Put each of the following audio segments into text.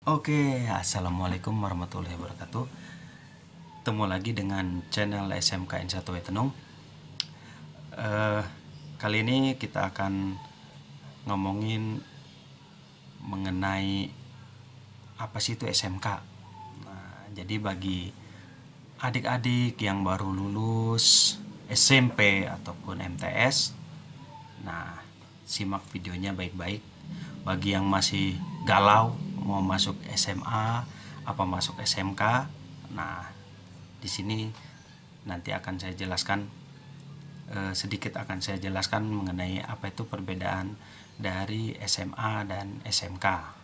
Oke, assalamualaikum warahmatullahi wabarakatuh. Ketemu lagi dengan channel SMK N1 Wetenung. Kali ini kita akan ngomongin mengenai apa sih itu SMK. Nah, jadi bagi adik-adik yang baru lulus SMP ataupun MTS, nah simak videonya baik-baik. Bagi yang masih galau mau masuk SMA apa masuk SMK, nah di sini nanti akan saya jelaskan sedikit akan saya jelaskan mengenai apa itu perbedaan dari SMA dan SMK.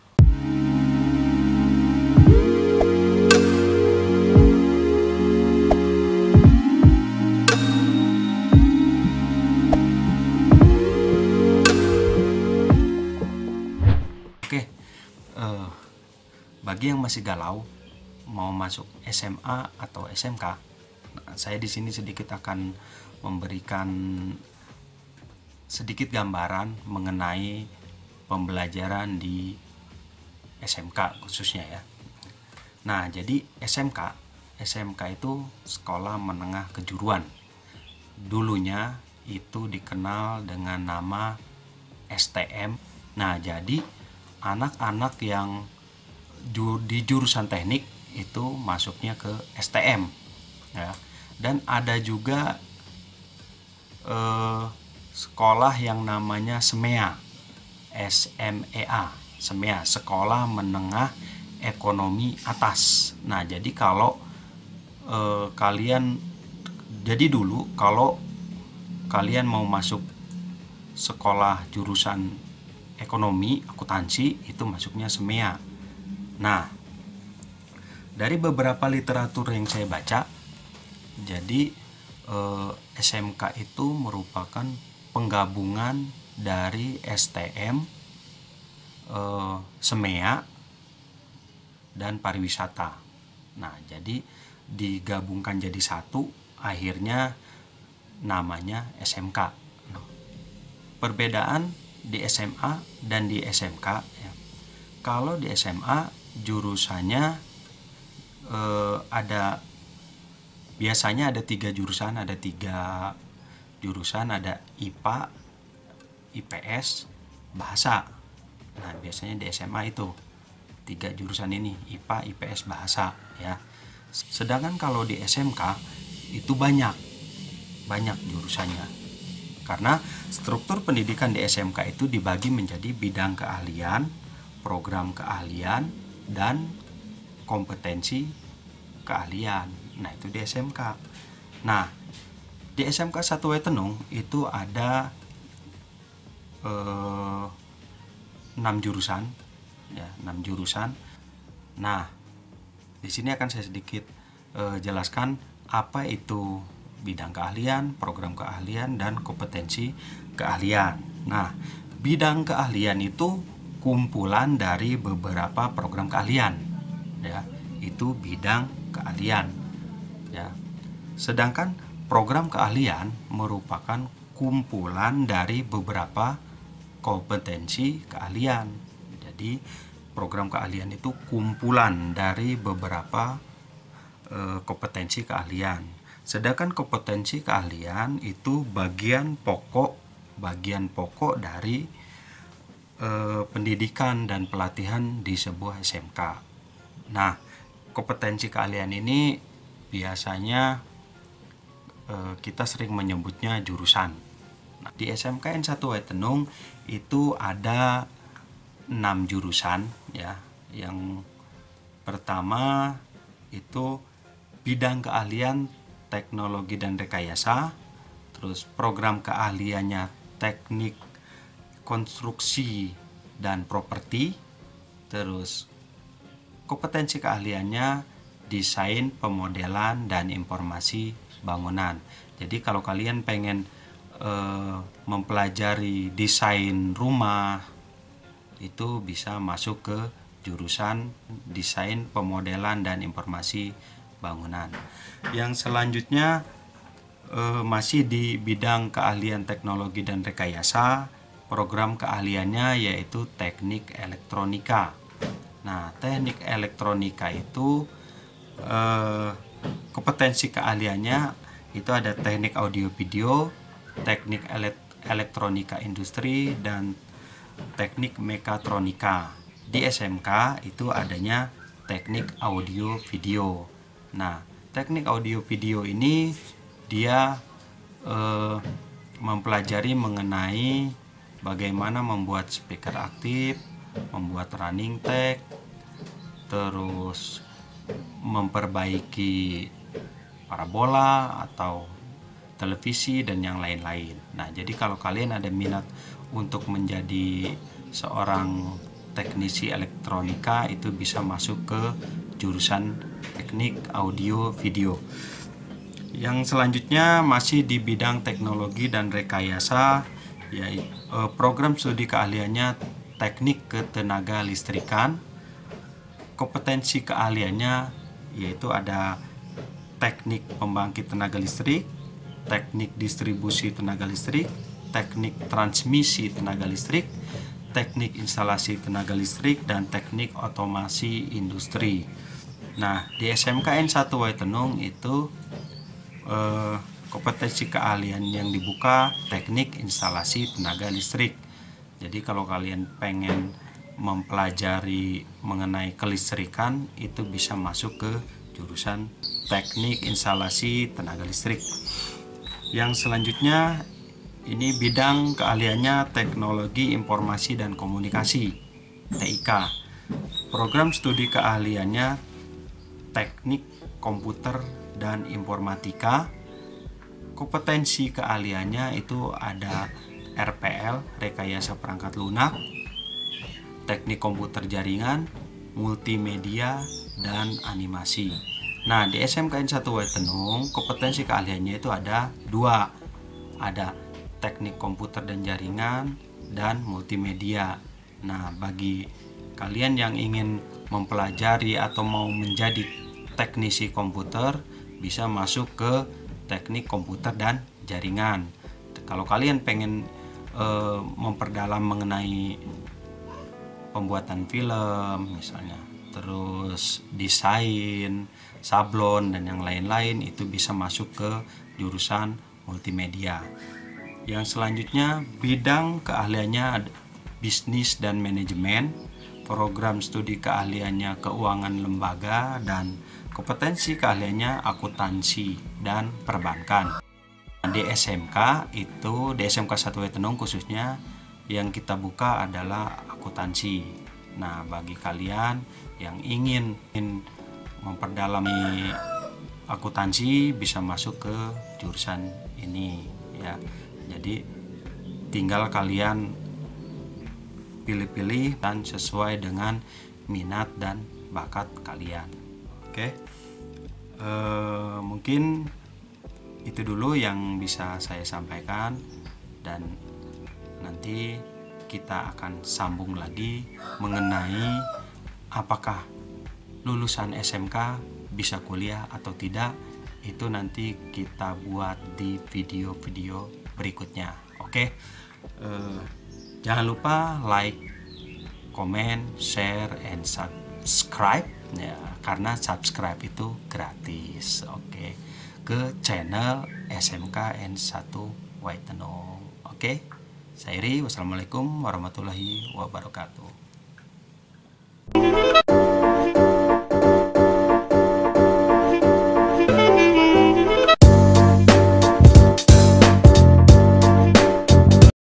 Oke, bagi yang masih galau mau masuk SMA atau SMK, nah, saya di sini sedikit akan memberikan sedikit gambaran mengenai pembelajaran di SMK khususnya ya. Nah, jadi SMK itu sekolah menengah kejuruan. Dulunya itu dikenal dengan nama STM. Nah, jadi anak-anak yang di jurusan teknik itu masuknya ke STM ya. Dan ada juga sekolah yang namanya SMEA, SMEA, Sekolah Menengah Ekonomi Atas. Nah, jadi kalau jadi dulu kalau kalian mau masuk sekolah jurusan ekonomi akuntansi itu masuknya SMEA. Nah, dari beberapa literatur yang saya baca, jadi SMK itu merupakan penggabungan dari STM, SMEA, dan pariwisata. Nah, jadi digabungkan jadi satu, akhirnya namanya SMK. Perbedaan di SMA dan di SMK ya. Kalau di SMA jurusannya biasanya ada tiga jurusan, ada IPA, IPS, bahasa. Nah, biasanya di SMA itu tiga jurusan ini, IPA, IPS, bahasa ya. Sedangkan kalau di SMK itu banyak jurusannya. Karena struktur pendidikan di SMK itu dibagi menjadi bidang keahlian, program keahlian, dan kompetensi keahlian. Nah, itu di SMK. Nah, di SMK 1 Wetenung itu ada 6 jurusan ya, 6 jurusan. Nah, di sini akan saya sedikit jelaskan apa itu bidang keahlian, program keahlian, dan kompetensi keahlian. Nah, bidang keahlian itu kumpulan dari beberapa program keahlian ya, itu bidang keahlian ya. Sedangkan program keahlian merupakan kumpulan dari beberapa kompetensi keahlian. Jadi program keahlian itu kumpulan dari beberapa kompetensi keahlian. Sedangkan kompetensi keahlian itu bagian pokok dari pendidikan dan pelatihan di sebuah SMK. Nah, kompetensi keahlian ini biasanya kita sering menyebutnya jurusan. Nah, di SMK N1 Wetenung itu ada 6 jurusan ya. Yang pertama itu bidang keahlian teknologi dan rekayasa, terus program keahliannya teknik konstruksi dan properti, terus kompetensi keahliannya desain, pemodelan, dan informasi bangunan. Jadi kalau kalian pengen mempelajari desain rumah, itu bisa masuk ke jurusan desain, pemodelan, dan informasi bangunan. Yang selanjutnya masih di bidang keahlian teknologi dan rekayasa. Program keahliannya yaitu teknik elektronika. Nah, teknik elektronika itu kompetensi keahliannya itu ada teknik audio video, teknik elektronika industri, dan teknik mekatronika. Di SMK itu adanya teknik audio video. Nah, teknik audio video ini dia mempelajari mengenai bagaimana membuat speaker aktif, membuat running tag, terus memperbaiki parabola atau televisi dan yang lain-lain. Nah, jadi kalau kalian ada minat untuk menjadi seorang teknisi elektronika, itu bisa masuk ke jurusan teknik audio video. Yang selanjutnya masih di bidang teknologi dan rekayasa, yaitu program studi keahliannya teknik ketenaga listrikan. Kompetensi keahliannya yaitu ada teknik pembangkit tenaga listrik, teknik distribusi tenaga listrik, teknik transmisi tenaga listrik, teknik instalasi tenaga listrik, dan teknik otomasi industri. Nah, di SMKN 1 Waitenung itu kompetensi keahlian yang dibuka teknik instalasi tenaga listrik. Jadi kalau kalian pengen mempelajari mengenai kelistrikan, itu bisa masuk ke jurusan teknik instalasi tenaga listrik. Yang selanjutnya ini bidang keahliannya teknologi informasi dan komunikasi, TIK. Program studi keahliannya teknik komputer dan informatika. Kompetensi keahliannya itu ada RPL, rekayasa perangkat lunak, teknik komputer jaringan, multimedia, dan animasi. Nah, di SMKN 1 Waitenung kompetensi keahliannya itu ada dua. Ada teknik komputer dan jaringan dan multimedia. Nah, bagi kalian yang ingin mempelajari atau mau menjadi teknisi komputer, bisa masuk ke teknik komputer dan jaringan. Kalau kalian pengen memperdalam mengenai pembuatan film misalnya, terus desain, sablon, dan yang lain-lain, itu bisa masuk ke jurusan multimedia. Yang selanjutnya bidang keahliannya bisnis dan manajemen. Program studi keahliannya keuangan lembaga, dan kompetensi keahliannya akuntansi dan perbankan. Di SMK itu, di SMK 1 Waitenung khususnya, yang kita buka adalah akuntansi. Nah, bagi kalian yang ingin memperdalami akuntansi, bisa masuk ke jurusan ini ya. Jadi tinggal kalian pilih-pilih dan sesuai dengan minat dan bakat kalian. Oke. Mungkin itu dulu yang bisa saya sampaikan, dan nanti kita akan sambung lagi mengenai apakah lulusan SMK bisa kuliah atau tidak. Itu nanti kita buat di video-video berikutnya. Oke. Jangan lupa like, comment, share, and subscribe ya, karena subscribe itu gratis. Oke. Ke channel SMKN 1 Waitenung. Oke. Saya Iri, wassalamualaikum warahmatullahi wabarakatuh.